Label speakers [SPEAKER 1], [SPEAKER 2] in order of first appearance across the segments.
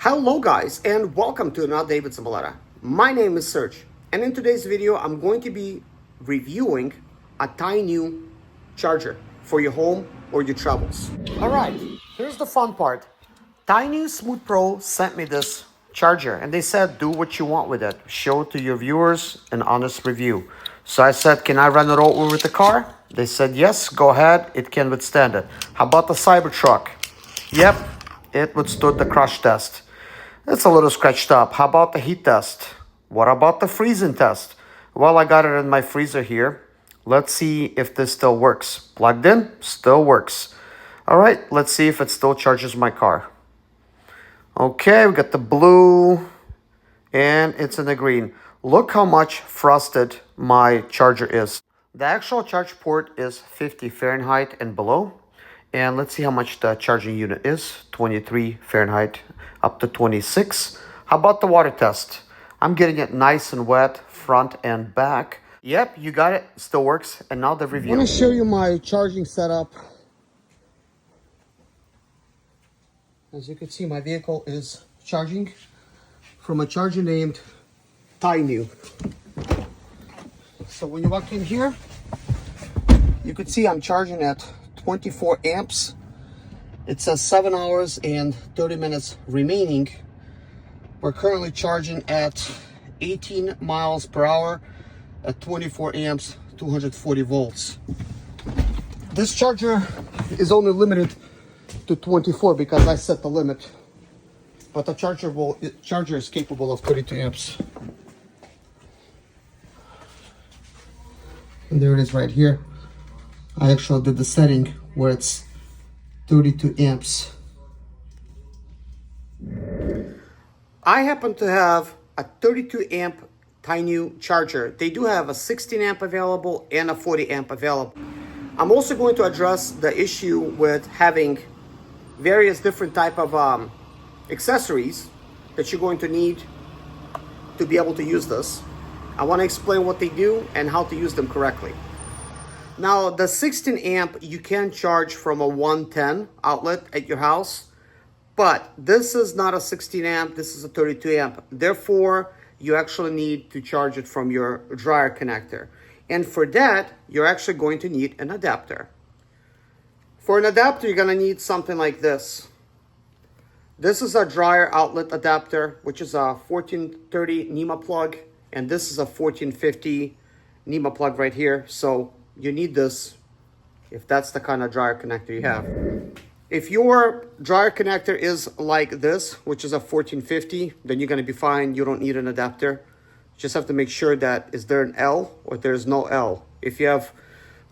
[SPEAKER 1] Hello guys, and welcome to another David Simulata. My name is Serge, and in today's video I'm going to be reviewing a TAYNIU charger for your home or your travels. Alright, here's the fun part. TAYNIU SmoothPro sent me this charger and they said do what you want with it. Show it to your viewers an honest review. So I said, can I run it over with the car? They said yes, go ahead, it can withstand it. How about the Cybertruck? Yep, it withstood the crash test. It's a little scratched up. How about the heat test? What about the freezing test? Well, I got it in my freezer here. Let's see if this still works. Plugged in, still works. All right, let's see if it still charges my car. Okay, we got the blue and it's in the green. Look how much frosted my charger is. The actual charge port is 50 Fahrenheit and below. And let's see how much the charging unit is. 23 Fahrenheit up to 26. How about the water test? I'm getting it nice and wet, front and back. Yep, you got it. Still works. And now the review. I want to show you my charging setup. As you can see, my vehicle is charging from a charger named TAYNIU. So when you walk in here, you could see I'm charging at 24 amps. It says 7 hours and 30 minutes remaining. We're currently charging at 18 miles per hour at 24 amps, 240 volts. This charger is only limited to 24 because I set the limit, but the charger is capable of 32 amps. And there it is right here. I actually did the setting where it's 32 amps. I happen to have a 32 amp TAYNIU charger. They do have a 16 amp available and a 40 amp available. I'm also going to address the issue with having various different type of accessories that you're going to need to be able to use this. I want to explain what they do and how to use them correctly. Now, the 16 amp, you can charge from a 110 outlet at your house, but this is not a 16 amp, this is a 32 amp. Therefore, you actually need to charge it from your dryer connector. And for that, you're actually going to need an adapter. For an adapter, you're gonna need something like this. This is a dryer outlet adapter, which is a 1430 NEMA plug, and this is a 1450 NEMA plug right here. So you need this if that's the kind of dryer connector you have. If your dryer connector is like this, which is a 1450, then you're gonna be fine. You don't need an adapter. Just have to make sure that is there an L or there's no L. If you have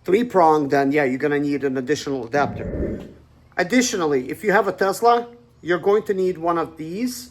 [SPEAKER 1] 3-prong, then yeah, you're gonna need an additional adapter. Additionally, if you have a Tesla, you're going to need one of these.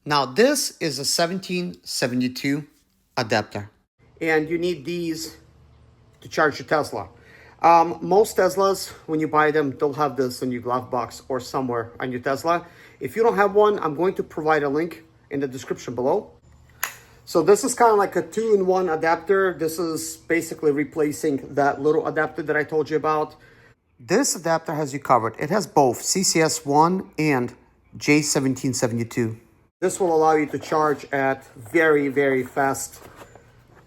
[SPEAKER 1] Now this is a 1772 adapter. And you need these to charge your Tesla. Most Teslas, when you buy them, they'll have this in your glove box or somewhere on your Tesla. If you don't have one, I'm going to provide a link in the description below. So this is kind of like a 2-in-1 adapter. This is basically replacing that little adapter that I told you about. This adapter has you covered. It has both CCS1 and J1772. This will allow you to charge at very, very fast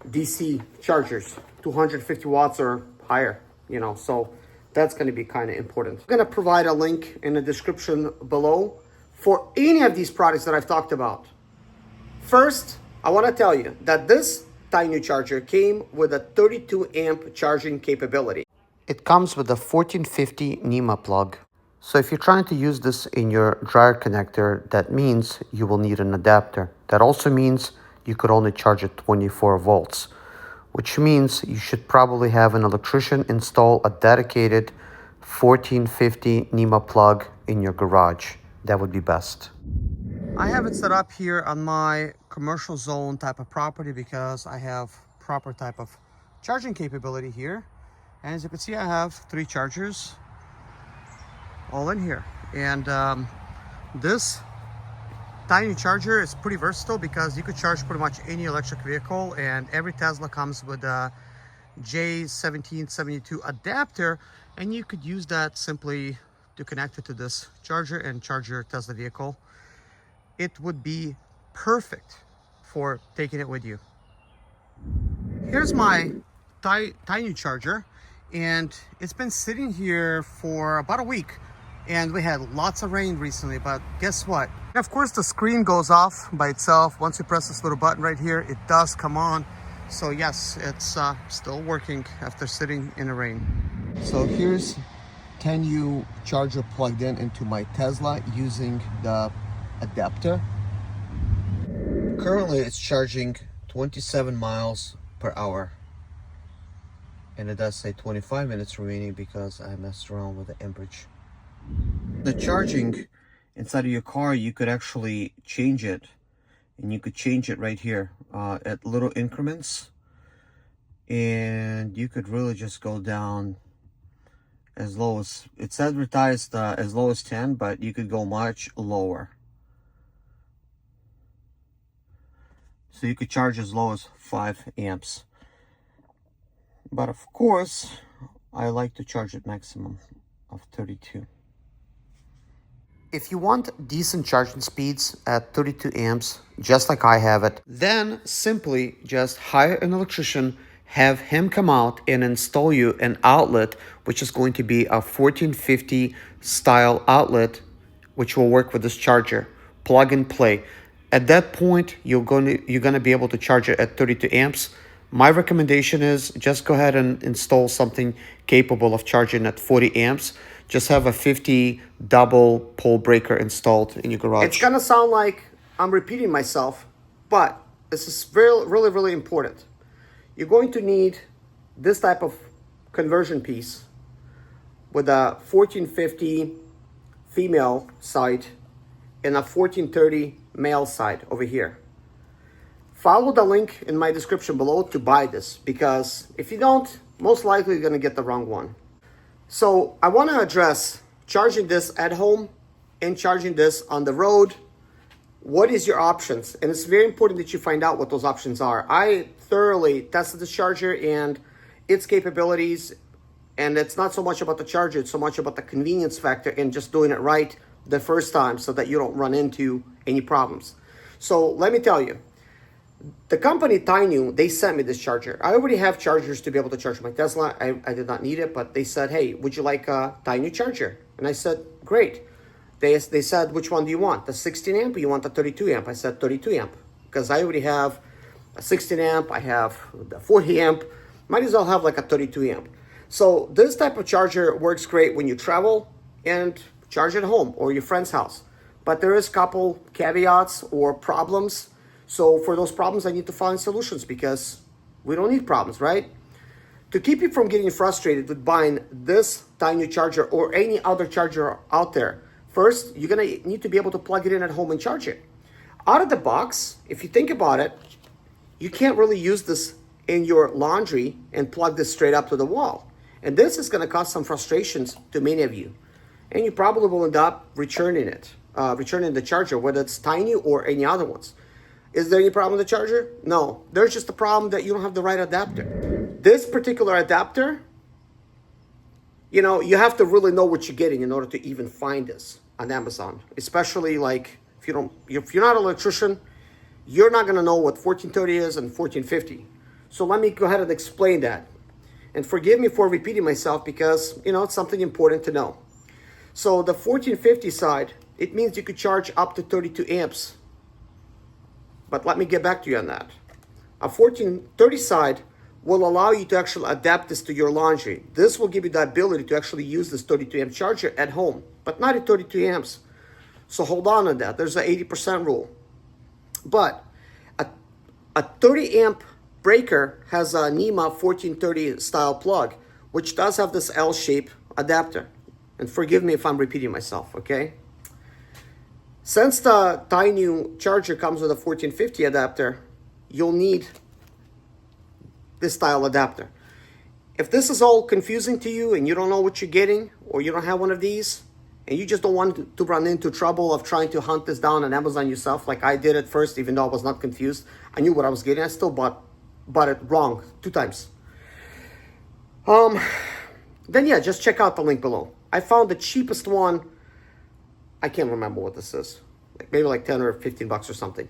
[SPEAKER 1] DC chargers, 250 watts or higher, you know, so that's going to be kind of important. I'm going to provide a link in the description below for any of these products that I've talked about. First, I want to tell you that this TAYNIU charger came with a 32 amp charging capability. It comes with a 1450 NEMA plug. So if you're trying to use this in your dryer connector, that means you will need an adapter. That also means you could only charge at 24 volts, which means you should probably have an electrician install a dedicated 1450 NEMA plug in your garage. That would be best. I have it set up here on my commercial zone type of property because I have proper type of charging capability here. And as you can see, I have 3 chargers all in here. And this TAYNIU charger is pretty versatile because you could charge pretty much any electric vehicle, and every Tesla comes with a J1772 adapter, and you could use that simply to connect it to this charger and charge your Tesla vehicle. it would be perfect for taking it with you. Here's my TAYNIU charger, and it's been sitting here for about a week, and we had lots of rain recently, but guess what? And of course the screen goes off by itself. Once you press this little button right here, it does come on. So yes, it's still working after sitting in the rain. So here's TAYNIU charger plugged in into my Tesla using the adapter. Currently it's charging 27 miles per hour, and it does say 25 minutes remaining because I messed around with the amperage. The charging inside of your car, you could actually change it, and you could change it right here at little increments, and you could really just go down as low as, it's advertised as low as 10, but you could go much lower. So you could charge as low as 5 amps. But of course, I like to charge at maximum of 32. If you want decent charging speeds at 32 amps, just like I have it, then simply just hire an electrician, have him come out and install you an outlet, which is going to be a 1450 style outlet, which will work with this charger. Plug and play. At that point, you're gonna be able to charge it at 32 amps. My recommendation is just go ahead and install something capable of charging at 40 amps. Just have a 50 double pole breaker installed in your garage. It's gonna sound like I'm repeating myself, but this is really important. You're going to need this type of conversion piece with a 1450 female side and a 1430 male side over here. Follow the link in my description below to buy this, because if you don't, most likely you're gonna get the wrong one. So I wanna address charging this at home and charging this on the road. What is your options? And it's very important that you find out what those options are. I thoroughly tested this charger and its capabilities, and it's not so much about the charger, it's so much about the convenience factor and just doing it right the first time so that you don't run into any problems. So let me tell you, the company TAYNIU, they sent me this charger. I already have chargers to be able to charge my Tesla. I did not need it, but they said, hey, would you like a TAYNIU charger? And I said, great. They said, which one do you want? The 16 amp or you want the 32 amp? I said 32 amp because I already have a 16 amp. I have the 40 amp. Might as well have like a 32 amp. So this type of charger works great when you travel and charge at home or your friend's house. But there is a couple caveats or problems. So for those problems, I need to find solutions because we don't need problems, right? To keep you from getting frustrated with buying this TAYNIU charger or any other charger out there, first, you're gonna need to be able to plug it in at home and charge it. Out of the box, if you think about it, you can't really use this in your laundry and plug this straight up to the wall. And this is gonna cause some frustrations to many of you. And you probably will end up returning it, returning the charger, whether it's TAYNIU or any other ones. Is there any problem with the charger? No, there's just a problem that you don't have the right adapter. This particular adapter, you know, you have to really know what you're getting in order to even find this on Amazon. Especially like if you're not an electrician, you're not gonna know what 1430 is and 1450. So let me go ahead and explain that. And forgive me for repeating myself because, you know, it's something important to know. So the 1450 side, it means you could charge up to 32 amps. But let me get back to you on that. A 1430 side will allow you to actually adapt this to your laundry. This will give you the ability to actually use this 32 amp charger at home, but not at 32 amps. So hold on to that. There's an 80% rule. But a 30 amp breaker has a NEMA 1430 style plug, which does have this L-shaped adapter. And forgive me if I'm repeating myself, okay? Since the TAYNIU charger comes with a 1450 adapter, you'll need this style adapter. If this is all confusing to you and you don't know what you're getting, or you don't have one of these, and you just don't want to run into trouble of trying to hunt this down on Amazon yourself, like I did at first, even though I was not confused, I knew what I was getting, I still bought it wrong 2 times. Then yeah, just check out the link below. I found the cheapest one. I can't remember what this is. maybe like 10 or 15 bucks or something.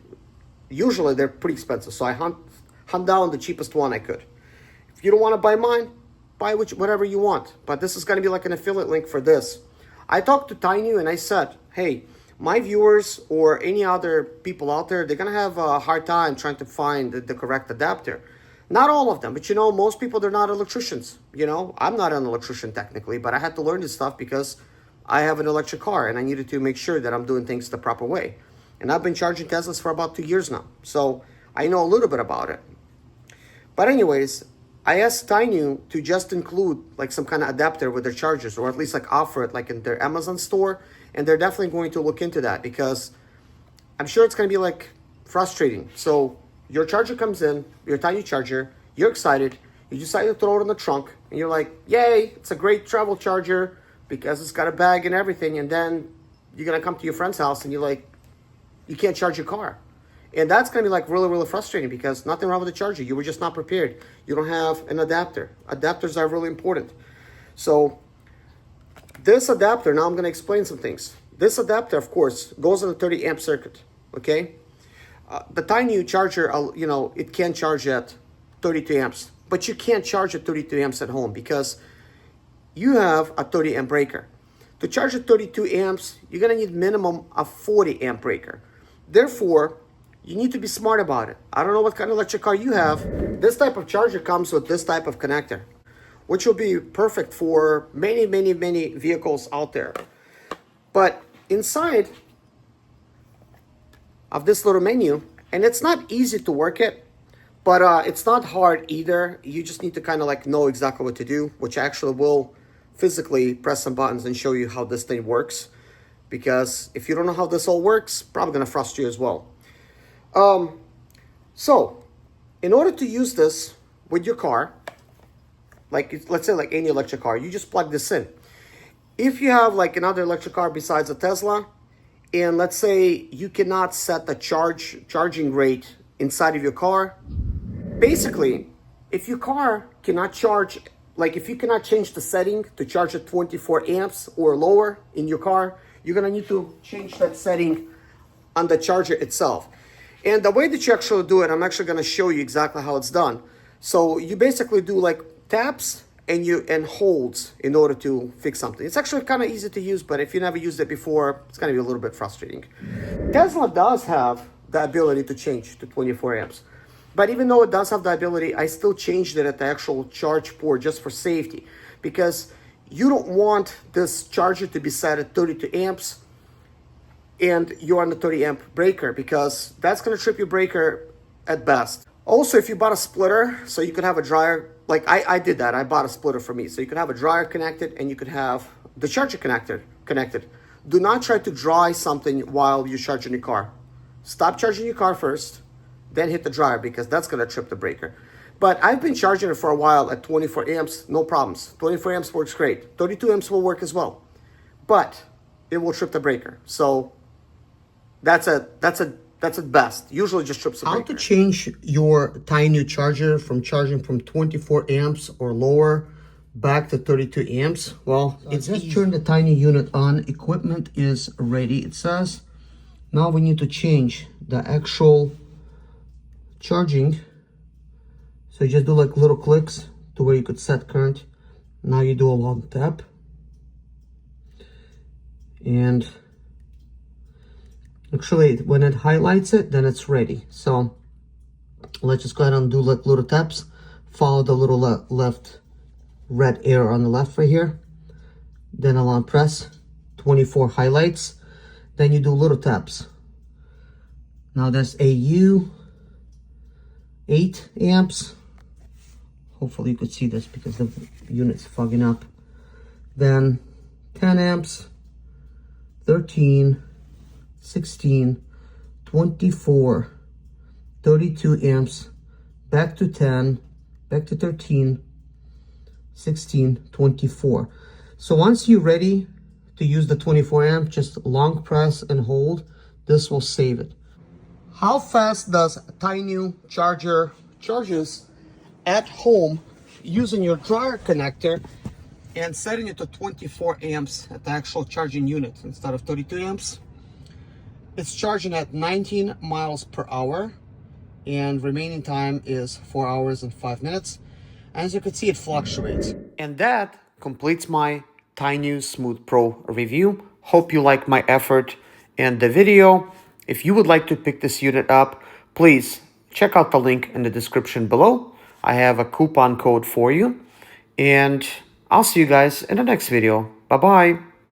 [SPEAKER 1] Usually they're pretty expensive, so I hunt down the cheapest one I could. If you don't want to buy mine, buy whatever you want. But this is going to be like an affiliate link for this. I talked to TAYNIU and I said, hey, my viewers or any other people out there, they're going to have a hard time trying to find the correct adapter. Not all of them, but you know, most people, they're not electricians. You know, I'm not an electrician technically, but I had to learn this stuff because I have an electric car and I needed to make sure that I'm doing things the proper way. And I've been charging Teslas for about 2 years now. So I know a little bit about it. But anyways, I asked TAYNIU to just include like some kind of adapter with their chargers, or at least like offer it like in their Amazon store. And they're definitely going to look into that because I'm sure it's going to be like frustrating. So your charger comes in, your TAYNIU charger, you're excited, you decide to throw it in the trunk, and you're like, yay, it's a great travel charger because it's got a bag and everything. And then you're going to come to your friend's house and you're like, you can't charge your car. And that's going to be like really, really frustrating because nothing wrong with the charger. You were just not prepared. You don't have an adapter. Adapters are really important. So this adapter, now I'm going to explain some things. This adapter, of course, goes on a 30 amp circuit, okay? The TAYNIU charger, you know, it can charge at 32 amps, but you can't charge at 32 amps at home because you have a 30 amp breaker. To charge at 32 amps, you're going to need minimum a 40 amp breaker. Therefore, you need to be smart about it. I don't know what kind of electric car you have. This type of charger comes with this type of connector, which will be perfect for many, many, many vehicles out there. But inside of this little menu, and it's not easy to work it, but it's not hard either. You just need to kind of like know exactly what to do, which I actually will physically press some buttons and show you how this thing works. Because if you don't know how this all works, probably gonna frustrate you as well. So in order to use this with your car, like let's say like any electric car, you just plug this in. If you have like another electric car besides a Tesla, and let's say you cannot set the charging rate inside of your car, basically, if your car cannot charge, like if you cannot change the setting to charge at 24 amps or lower in your car, you're gonna need to change that setting on the charger itself. And the way that you actually do it, I'm actually gonna show you exactly how it's done. So you basically do like taps and holds in order to fix something. It's actually kind of easy to use, but if you never used it before, it's gonna be a little bit frustrating. Tesla does have the ability to change to 24 amps. But even though it does have the ability, I still changed it at the actual charge port just for safety, because you don't want this charger to be set at 32 amps and you're on the 30 amp breaker, because that's going to trip your breaker at best. Also, if you bought a splitter, so you could have a dryer, like I did that, I bought a splitter for me. So you could have a dryer connected and you could have the charger connected. Do not try to dry something while you're charging your car. Stop charging your car first, then hit the dryer, because that's going to trip the breaker. But I've been charging it for a while at 24 amps, no problems. 24 amps works great. 32 amps will work as well, but it will trip the breaker. So that's at best. Usually just trips the breaker. How to change your TAYNIU charger from charging from 24 amps or lower back to 32 amps? Well, it's just turned the TAYNIU unit on. Equipment is ready, it says. Now we need to change the actual charging. So you just do like little clicks to where you could set current. Now you do a long tap. And actually when it highlights it, then it's ready. So let's just go ahead and do like little taps. Follow the little left red arrow on the left right here. Then a long press, 24 highlights. Then you do little taps. Now that's AU 8 amps. Hopefully you could see this because the unit's fogging up. Then 10 amps, 13, 16, 24, 32 amps, back to 10, back to 13, 16, 24. So once you're ready to use the 24 amp, just long press and hold. This will save it. How fast does TAYNIU charger charges at home using your dryer connector and setting it to 24 amps at the actual charging unit instead of 32 amps? It's charging at 19 miles per hour, and remaining time is 4 hours and 5 minutes. As you can see, it fluctuates. And that completes my TAYNIU SmoothPro review. Hope you like my effort and the video. If you would like to pick this unit up, please check out the link in the description below. I have a coupon code for you. And I'll see you guys in the next video. Bye-bye.